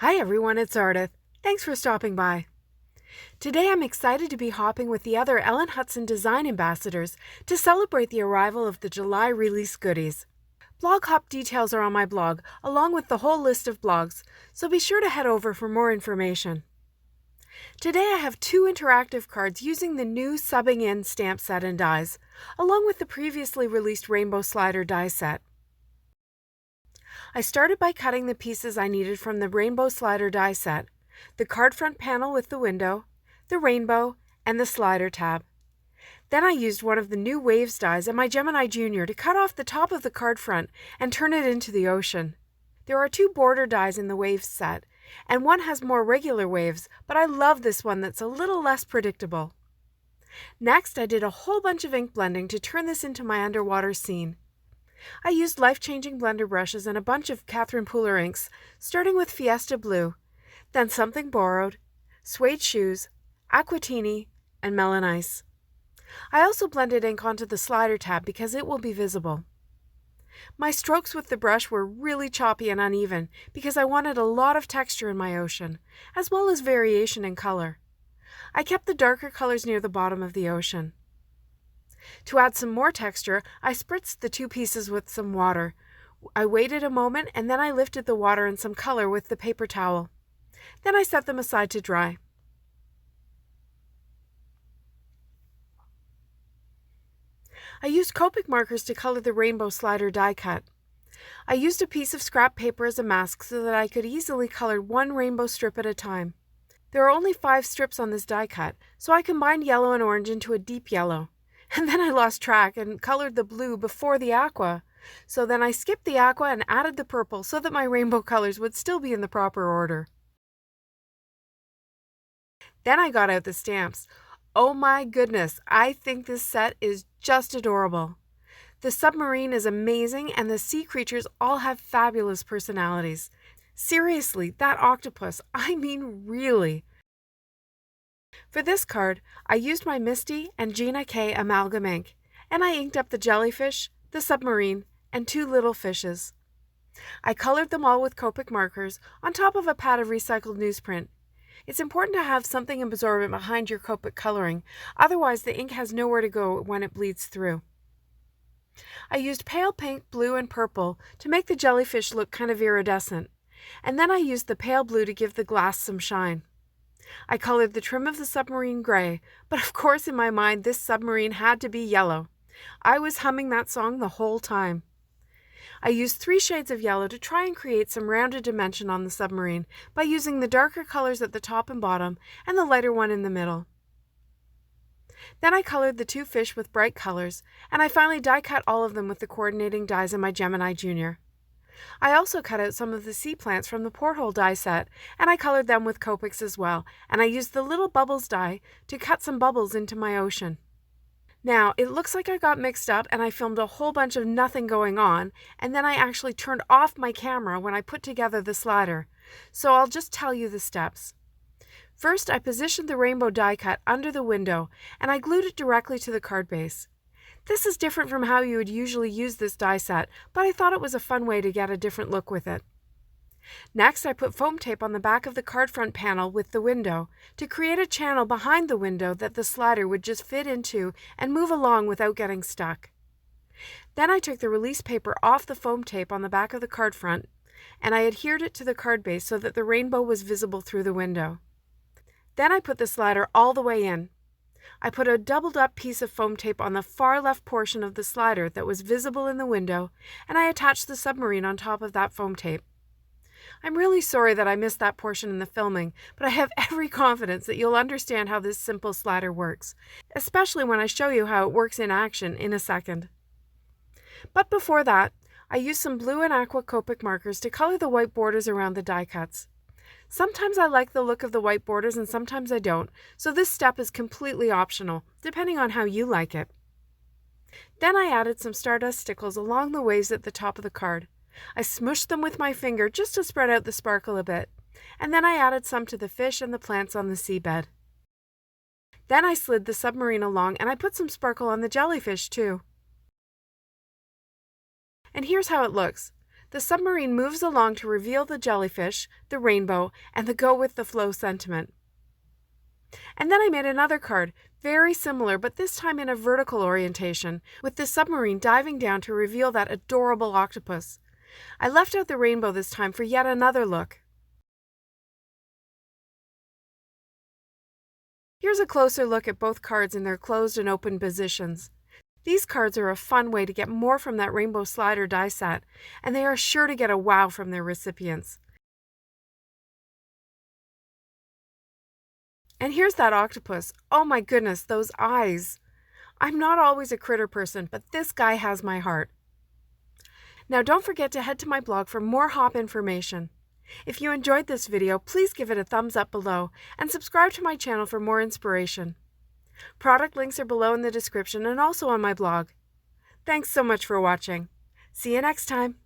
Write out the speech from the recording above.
Hi everyone, it's Ardith. Thanks for stopping by. Today I'm excited to be hopping with the other Ellen Hudson design ambassadors to celebrate the arrival of the July release goodies. Blog hop details are on my blog, along with the whole list of blogs, so be sure to head over for more information. Today I have 2 interactive cards using the new Subbing In stamp set and dies, along with the previously released Rainbow Slider die set. I started by cutting the pieces I needed from the Rainbow Slider die set, the card front panel with the window, the rainbow, and the slider tab. Then I used one of the new Waves dies and my Gemini Junior to cut off the top of the card front and turn it into the ocean. There are 2 border dies in the Waves set, and one has more regular waves, but I love this one that's a little less predictable. Next, I did a whole bunch of ink blending to turn this into my underwater scene. I used life-changing blender brushes and a bunch of Catherine Pooler inks, starting with Fiesta Blue, then Something Borrowed, Suede Shoes, Aquatini, and Melon Ice. I also blended ink onto the slider tab because it will be visible. My strokes with the brush were really choppy and uneven because I wanted a lot of texture in my ocean, as well as variation in color. I kept the darker colors near the bottom of the ocean. To add some more texture, I spritzed the 2 pieces with some water. I waited a moment and then I lifted the water and some color with the paper towel. Then I set them aside to dry. I used Copic markers to color the Rainbow Slider die cut. I used a piece of scrap paper as a mask so that I could easily color one rainbow strip at a time. There are only 5 strips on this die cut, so I combined yellow and orange into a deep yellow. And then I lost track and colored the blue before the aqua. So then I skipped the aqua and added the purple so that my rainbow colors would still be in the proper order. Then I got out the stamps. Oh my goodness, I think this set is just adorable. The submarine is amazing and the sea creatures all have fabulous personalities. Seriously, that octopus, I mean really. For this card, I used my MISTI and Gina K amalgam ink, and I inked up the jellyfish, the submarine, and 2 little fishes. I colored them all with Copic markers on top of a pad of recycled newsprint. It's important to have something absorbent behind your Copic coloring, otherwise the ink has nowhere to go when it bleeds through. I used pale pink, blue, and purple to make the jellyfish look kind of iridescent, and then I used the pale blue to give the glass some shine. I colored the trim of the submarine gray, but of course in my mind this submarine had to be yellow. I was humming that song the whole time. I used 3 shades of yellow to try and create some rounded dimension on the submarine by using the darker colors at the top and bottom and the lighter one in the middle. Then I colored the 2 fish with bright colors, and I finally die cut all of them with the coordinating dies in my Gemini Junior. I also cut out some of the sea plants from the Porthole die set, and I colored them with Copics as well, and I used the little bubbles die to cut some bubbles into my ocean. Now, it looks like I got mixed up and I filmed a whole bunch of nothing going on, and then I actually turned off my camera when I put together the slider, so I'll just tell you the steps. First, I positioned the rainbow die cut under the window, and I glued it directly to the card base. This is different from how you would usually use this die set, but I thought it was a fun way to get a different look with it. Next, I put foam tape on the back of the card front panel with the window to create a channel behind the window that the slider would just fit into and move along without getting stuck. Then I took the release paper off the foam tape on the back of the card front, and I adhered it to the card base so that the rainbow was visible through the window. Then I put the slider all the way in. I put a doubled up piece of foam tape on the far left portion of the slider that was visible in the window, and I attached the submarine on top of that foam tape. I'm really sorry that I missed that portion in the filming, but I have every confidence that you'll understand how this simple slider works, especially when I show you how it works in action in a second. But before that, I used some blue and aqua Copic markers to color the white borders around the die cuts. Sometimes I like the look of the white borders and sometimes I don't, so this step is completely optional, depending on how you like it. Then I added some Stardust stickles along the waves at the top of the card. I smushed them with my finger just to spread out the sparkle a bit, and then I added some to the fish and the plants on the seabed. Then I slid the submarine along and I put some sparkle on the jellyfish too. And here's how it looks. The submarine moves along to reveal the jellyfish, the rainbow, and the go with the flow sentiment. And then I made another card, very similar, but this time in a vertical orientation, with the submarine diving down to reveal that adorable octopus. I left out the rainbow this time for yet another look. Here's a closer look at both cards in their closed and open positions. These cards are a fun way to get more from that rainbow slider die set, and they are sure to get a wow from their recipients. And here's that octopus. Oh my goodness, those eyes. I'm not always a critter person, but this guy has my heart. Now don't forget to head to my blog for more hop information. If you enjoyed this video, please give it a thumbs up below and subscribe to my channel for more inspiration. Product links are below in the description and also on my blog. Thanks so much for watching. See you next time.